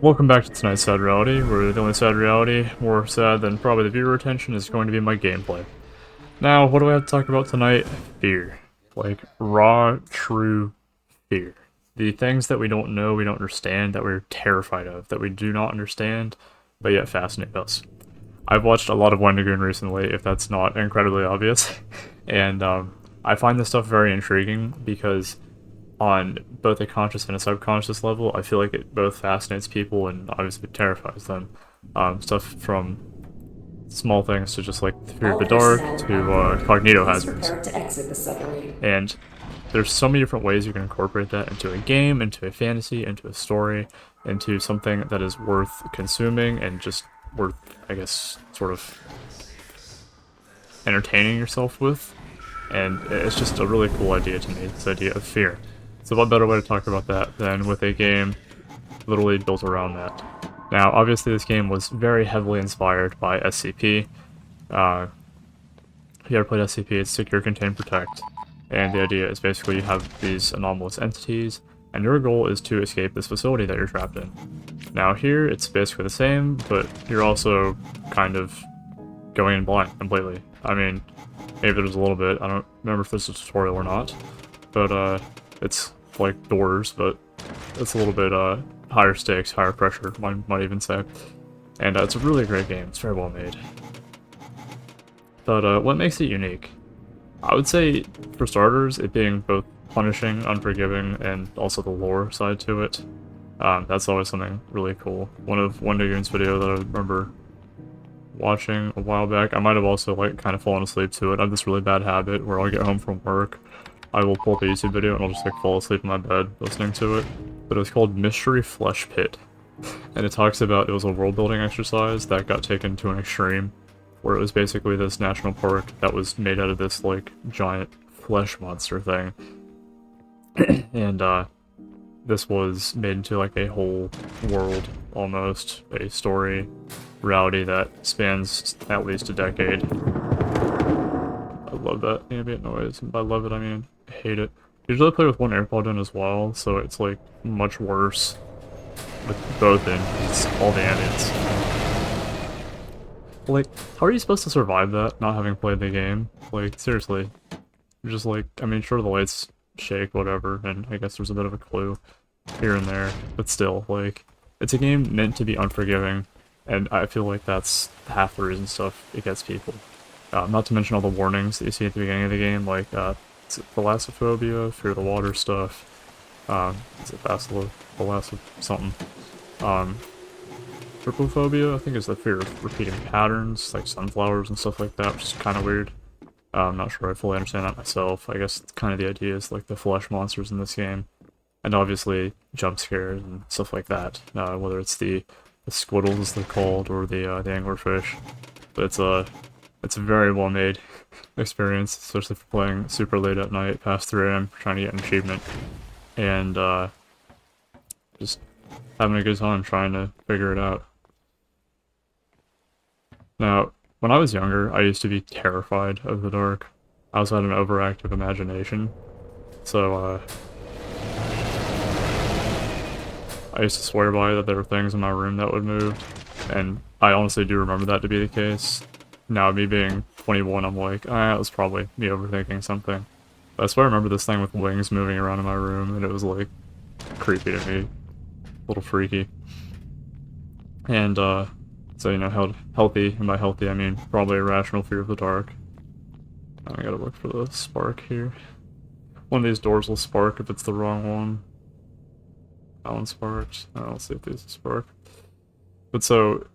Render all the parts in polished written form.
Welcome back to tonight's Sad Reality, where the only sad reality, more sad than probably the viewer attention, is going to be my gameplay. Now, what do I have to talk about tonight? Fear. Like, raw, true fear. The things that we don't know, we don't understand, that we're terrified of, that we do not understand, but yet fascinate us. I've watched a lot of Wendigoon recently, if that's not incredibly obvious, and I find this stuff very intriguing because on both a conscious and a subconscious level, I feel like it both fascinates people and obviously terrifies them. Stuff from small things to just like the fear of All the dark personnel to around the cognito please hazards. prepare to exit the submarine. And there's so many different ways you can incorporate that into a game, into a fantasy, into a story, into something that is worth consuming and just worth, I guess, sort of entertaining yourself with. And it's just a really cool idea to me, this idea of fear. So what better way to talk about that than with a game literally built around that. Now, obviously this game was very heavily inspired by SCP. If you ever played SCP, it's Secure, Contain, Protect. And the idea is basically you have these anomalous entities, and your goal is to escape this facility that you're trapped in. Now here, it's basically the same, but you're also kind of going in blind completely. I mean, maybe there's a little bit, I don't remember if there's a tutorial or not, but it's like doors, but it's a little bit higher stakes, higher pressure, might even say. And it's a really great game, it's very well made. But what makes it unique? I would say, for starters, it being both punishing, unforgiving, and also the lore side to it. That's always something really cool. One of Wendigoon's video that I remember watching a while back, I might have also like kind of fallen asleep to it. I have this really bad habit where I'll get home from work, I will pull up a YouTube video and I'll just like fall asleep in my bed listening to it. But it was called Mystery Flesh Pit. And it talks about it was a world building exercise that got taken to an extreme, where it was basically this national park that was made out of this like giant flesh monster thing. And this was made into like a whole world, almost, a story, reality that spans at least a decade. I love that ambient noise, and by love it I mean hate it. Usually I play with one AirPod in as well, so it's like much worse with both in, 'cause it's all the ambience. Like, how are you supposed to survive that, not having played the game? Like, seriously. You're just like, I mean, sure the lights shake, whatever, and I guess there's a bit of a clue here and there, but still, like, it's a game meant to be unforgiving, and I feel like that's half the reason stuff it gets people. Not to mention all the warnings that you see at the beginning of the game, like, thalassophobia, fear of the water stuff, is it thalassophobia something, trypophobia, I think is the fear of repeating patterns, like sunflowers and stuff like that, which is kind of weird. I'm not sure I fully understand that myself. I guess kind of the idea is like the flesh monsters in this game, and obviously jump scares and stuff like that. Whether it's the squiddles as they're called or the anglerfish, but it's a very well made experience, especially for playing super late at night, past 3 AM, trying to get an achievement, and just having a good time trying to figure it out. Now, when I was younger, I used to be terrified of the dark. I also had an overactive imagination, so I used to swear by that there were things in my room that would move, and I honestly do remember that to be the case. Now, me being 21, I'm like, ah, it was probably me overthinking something. But I swear I remember this thing with wings moving around in my room, and it was like creepy to me, a little freaky. And so, you know, healthy, and by healthy I mean probably a rational fear of the dark. I gotta look for the spark here. One of these doors will spark if it's the wrong one. That one sparked. Let's see if there's a spark. But so,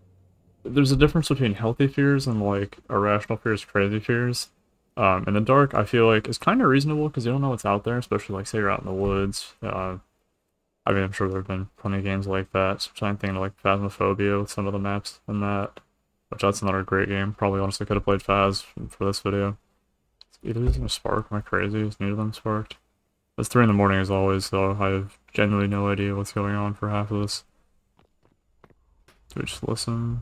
there's a difference between healthy fears and like irrational fears, crazy fears. In the dark, I feel like is kind of reasonable because you don't know what's out there, especially like say you're out in the woods. I mean, I'm sure there have been plenty of games like that. So I'm thinking like Phasmophobia with some of the maps and that, which that's another great game. Probably honestly could have played Phas for this video. Either using a spark, am I crazy? Is neither of them sparked? It's 3 in the morning as always, so I have genuinely no idea what's going on for half of this. Do we just listen?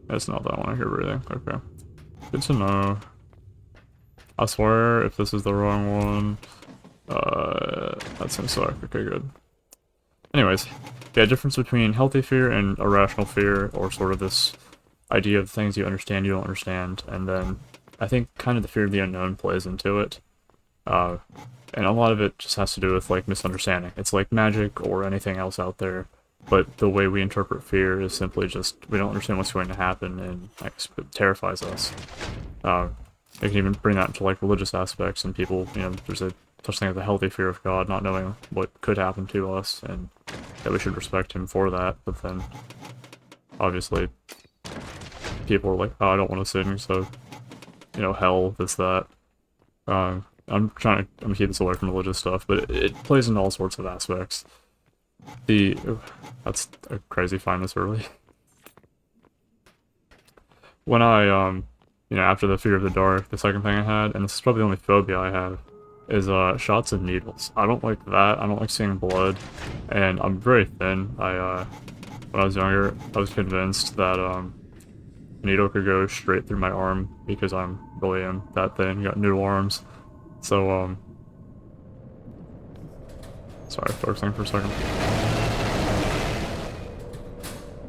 That's not that one, I hear breathing. Okay. Good to know. I swear, if this is the wrong one, that's gonna suck. Okay, good. Anyways, yeah, difference between healthy fear and irrational fear, or sort of this idea of things you understand you don't understand, and then I think kind of the fear of the unknown plays into it. Uh, and a lot of it just has to do with, like, misunderstanding. It's like magic or anything else out there, but the way we interpret fear is simply just, we don't understand what's going to happen, and like, it terrifies us. You can even bring that into, like, religious aspects, and people, you know, there's a such thing as a healthy fear of God, not knowing what could happen to us, and that we should respect him for that, but then, obviously, people are like, oh, I don't want to sin, so, you know, hell, this, that. I'm gonna keep this away from religious stuff, but it plays into all sorts of aspects. That's a crazy find this early. When I, you know, after the fear of the dark, the second thing I had, and this is probably the only phobia I have, is, shots of needles. I don't like that, I don't like seeing blood, and I'm very thin. When I was younger, I was convinced that, a needle could go straight through my arm, because I'm really am that thin, got noodle arms. So, sorry, focusing for a second.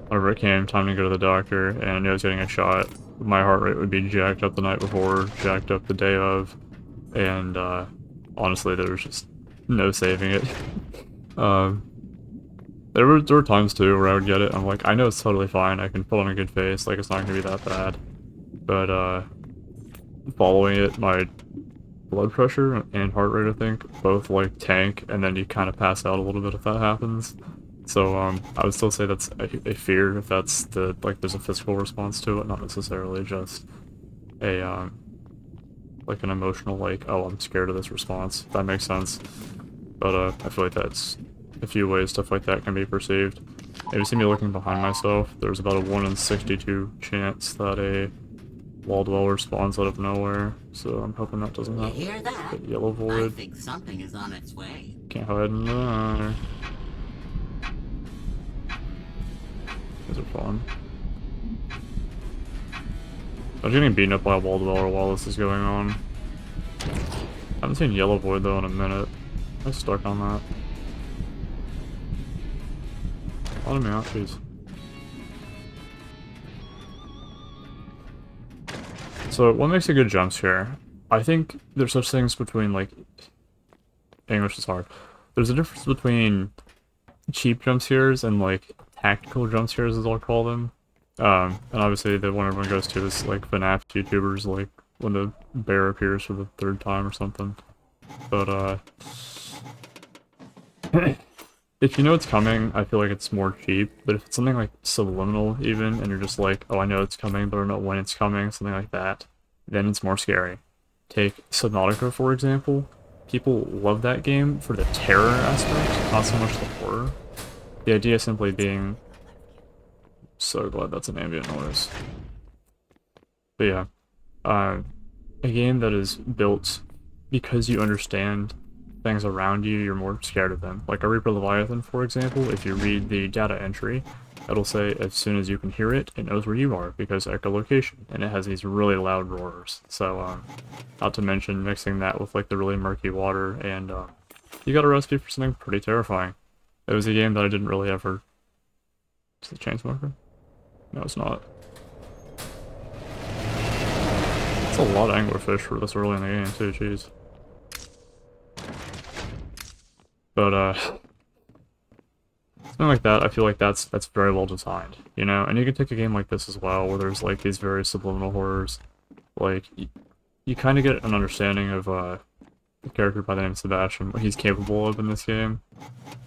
Whenever it came time to go to the doctor and I knew I was getting a shot, my heart rate would be jacked up the night before, jacked up the day of, and, honestly, there was just no saving it. There were times, too, where I would get it, and I'm like, I know it's totally fine, I can put on a good face, like, it's not gonna be that bad. But, following it, my blood pressure and heart rate, I think, both, like, tank, and then you kind of pass out a little bit if that happens. So, I would still say that's a fear, if that's the, like, there's a physical response to it, not necessarily just a, like, an emotional, like, oh, I'm scared of this response, if that makes sense. But, I feel like that's a few ways stuff like that can be perceived. If you see me looking behind myself, there's about a 1 in 62 chance that a wall dweller spawns out of nowhere, so I'm hoping that doesn't happen. You hear that? Yellow void. I think something is on its way. Can't hide in there. These are fun. I was getting beaten up by a wall dweller while this is going on. I haven't seen Yellow Void though in a minute. I stuck on that. Let me out, jeez. So, what makes a good jump scare? I think there's such things between, like... English is hard. There's a difference between cheap jump scares and, like, tactical jump scares, as I'll call them. And obviously the one everyone goes to is, like, FNAF YouTubers, like, when the bear appears for the 3rd time or something. But, if you know it's coming, I feel like it's more cheap, but if it's something like subliminal even, and you're just like, oh, I know it's coming, but I don't know when it's coming, something like that, then it's more scary. Take Subnautica, for example. People love that game for the terror aspect, not so much the horror. The idea simply being... So glad that's an ambient noise. But yeah, a game that is built because you understand things around you, you're more scared of them. Like a Reaper Leviathan, for example, if you read the data entry, it'll say as soon as you can hear it, it knows where you are, because echolocation, and it has these really loud roars. So, not to mention mixing that with, like, the really murky water, and, you got a recipe for something pretty terrifying. It was a game that I didn't really ever... Is it Chainsmoker? No, it's not. It's a lot of anglerfish for this early in the game, too, jeez. But, something like that, I feel like that's very well designed, you know? And you can take a game like this as well, where there's, like, these very subliminal horrors. Like, you kind of get an understanding of, a character by the name of Sebastian, what he's capable of in this game.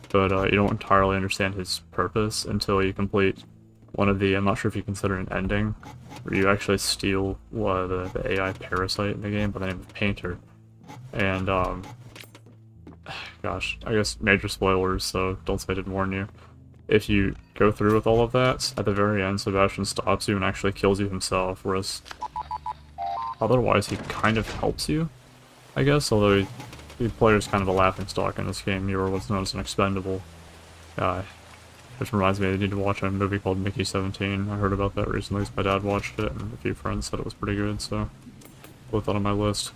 But, you don't entirely understand his purpose until you complete one of the, I'm not sure if you consider it an ending, where you actually steal the AI parasite in the game by the name of Painter. And, gosh, I guess major spoilers, so don't say I didn't warn you. If you go through with all of that, at the very end, Sebastian stops you and actually kills you himself, whereas otherwise he kind of helps you, I guess, although the player's kind of a laughingstock in this game. You are what's known as an expendable. Which reminds me, I need to watch a movie called Mickey 17. I heard about that recently, my dad watched it, and a few friends said it was pretty good, so put that on my list.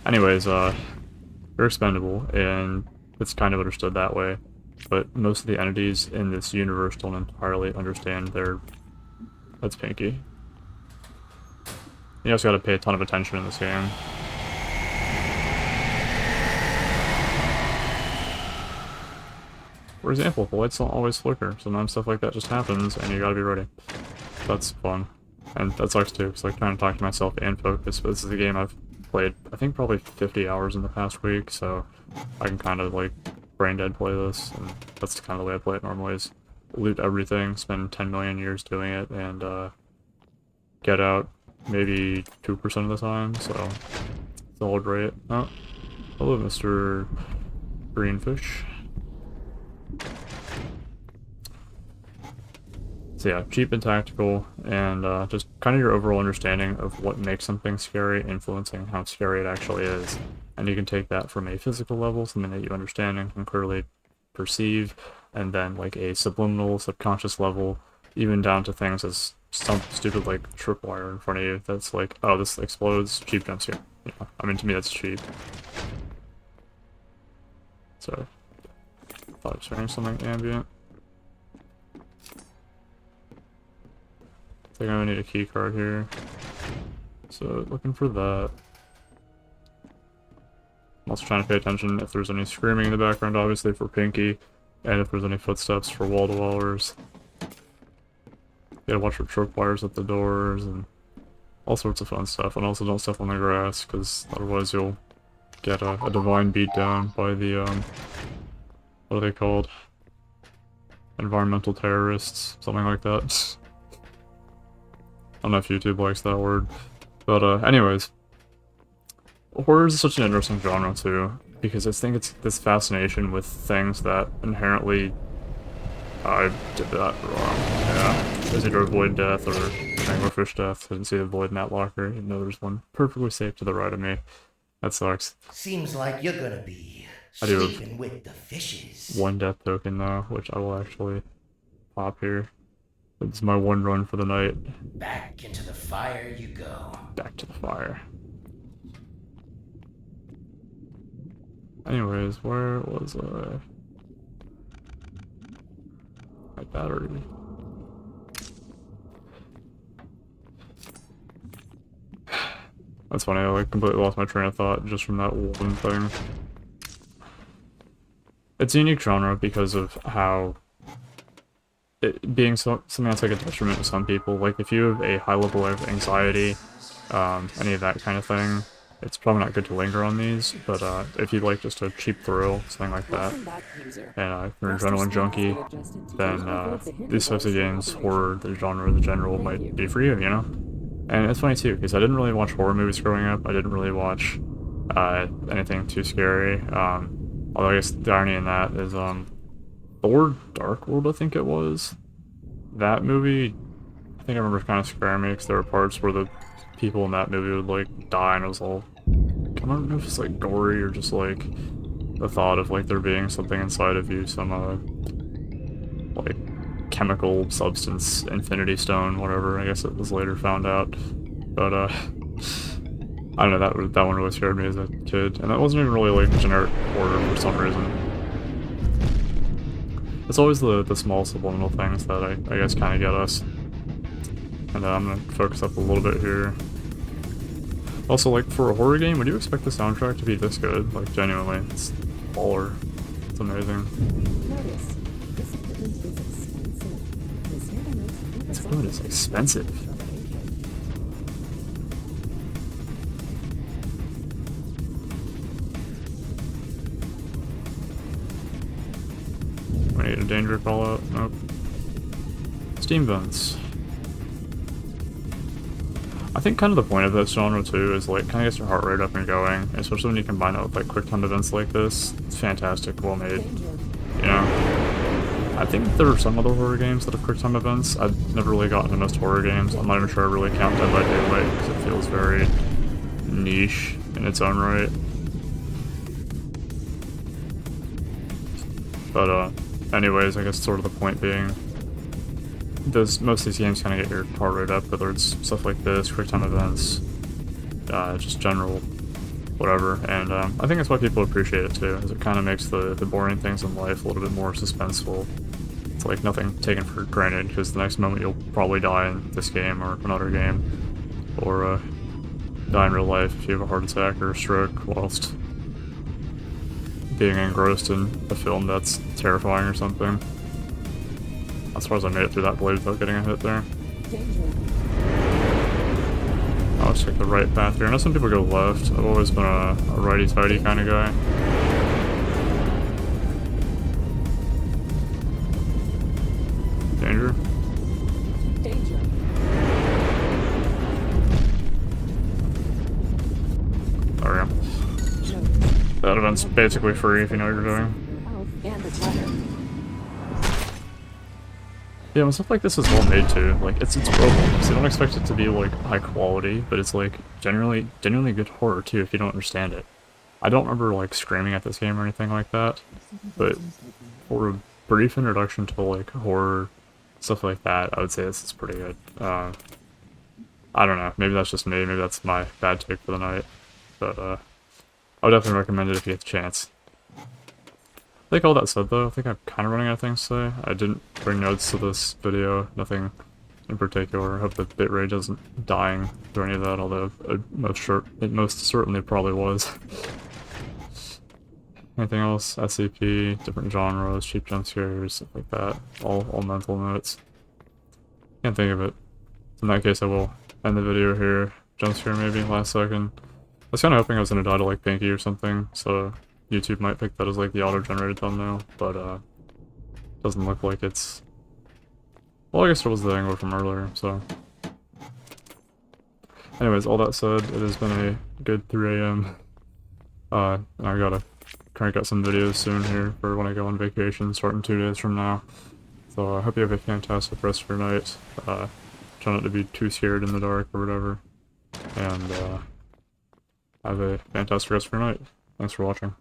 Anyways, you're expendable, and it's kind of understood that way. But most of the entities in this universe don't entirely understand that's Pinky. You also gotta pay a ton of attention in this game. For example, the lights don't always flicker, sometimes stuff like that just happens, and you gotta be ready. That's fun. And that sucks too, because like trying to talk to myself and focus, but this is a game I've played, I think probably 50 hours in the past week, so I can kind of like brain dead play this, and that's kind of the way I play it normally, is loot everything, spend 10 million years doing it, and get out maybe 2% of the time, so it's all great. Oh, hello Mr. Greenfish. So yeah, cheap and tactical, and just kind of your overall understanding of what makes something scary, influencing how scary it actually is. And you can take that from a physical level, something that you understand and can clearly perceive, and then like a subliminal, subconscious level, even down to things as some stupid like tripwire in front of you that's like, oh, this explodes, cheap jump scare. Yeah, I mean, to me that's cheap. So, thought I was hearing something ambient. I think I need a key card here. So, looking for that. I'm also trying to pay attention if there's any screaming in the background, obviously, for Pinky, and if there's any footsteps for wall dwellers. You gotta watch for tripwires at the doors, and all sorts of fun stuff. And also don't step on the grass, because otherwise you'll get a divine beatdown by the, what are they called? Environmental terrorists, something like that. I don't know if YouTube likes that word. But, anyways. Horror is such an interesting genre, too, because I think it's this fascination with things that inherently... I did that wrong. Yeah. There's either a void death or anglerfish death. I didn't see the void in that locker, even though there's one perfectly safe to the right of me. That sucks. Seems like you're gonna be I do have sleeping with the fishes. one death token, though, which I will actually pop here. It's my one run for the night. Back into the fire you go. Back to the fire. Anyways, where was I? My battery. That's funny, I like completely lost my train of thought just from that one thing. It's a unique genre because of how it being something that's like a detriment to some people. Like if you have a high level of anxiety, any of that kind of thing, it's probably not good to linger on these, but if you like just a cheap thrill, something like that, and if you're an adrenaline junkie, then these types of games, horror, the genre in general, might be for you, you know? And it's funny too, because I didn't really watch horror movies growing up, I didn't really watch anything too scary, although I guess the irony in that is, Thor Dark World, I think it was, that movie, I think I remember kind of scaring me, because there were parts where the people in that movie would like die, and it was all, I don't know if it's like gory or just like the thought of like there being something inside of you, some like chemical substance, Infinity Stone, whatever. I guess it was later found out, but I don't know, that one really scared me as a kid, and that wasn't even really like generic horror for some reason. It's always the small subliminal things that I guess kind of get us. And I'm gonna focus up a little bit here. Also, like, for a horror game, would you expect the soundtrack to be this good? Like, genuinely, it's baller. It's amazing. This equipment is expensive. We need a danger call out. Nope. Steam vents. I think kind of the point of this genre too is like kind of gets your heart rate up and going, especially when you combine it with like quick time events like this. It's fantastic, well made. You know, I think there are some other horror games that have quick time events. I've never really gotten to most horror games. I'm not even sure I really count Dead by Daylight because it feels very niche in its own right. But anyways, I guess sort of the point being, most of these games kind of get your heart rate up, whether it's stuff like this, quick time events, just general whatever, and I think that's why people appreciate it too, is it kind of makes the boring things in life a little bit more suspenseful. It's like nothing taken for granted, because the next moment you'll probably die in this game or another game, or die in real life if you have a heart attack or a stroke whilst being engrossed in a film that's terrifying or something. As far as I made it through that blade without getting a hit there. I'll just take the right path here. I know some people go left. I've always been a righty-tighty kind of guy. Danger. There we go. That event's basically free if you know what you're doing. Yeah, when stuff like this is well made too, like it's Roblox. You don't expect it to be like high quality, but it's like genuinely good horror too if you don't understand it. I don't remember like screaming at this game or anything like that, but for a brief introduction to like horror stuff like that, I would say this is pretty good. I don't know, maybe that's just me, maybe that's my bad take for the night, but I would definitely recommend it if you get the chance. I think all that said though, I think I'm kind of running out of things to say. I didn't bring notes to this video, nothing in particular. I hope the bitrate isn't dying or any of that, although it most certainly probably was. Anything else? SCP, different genres, cheap jump scares, stuff like that. All mental notes. Can't think of it. In that case I will end the video here. Jump scare maybe, last second. I was kind of hoping I was going to die to like Pinky or something, so YouTube might pick that as like the auto-generated thumbnail, but doesn't look like it's... Well, I guess it was the angle from earlier, so... Anyways, all that said, it has been a good 3 AM. And I gotta crank out some videos soon here for when I go on vacation, starting 2 days from now. So I hope you have a fantastic rest of your night. Try not to be too scared in the dark or whatever. And have a fantastic rest of your night. Thanks for watching.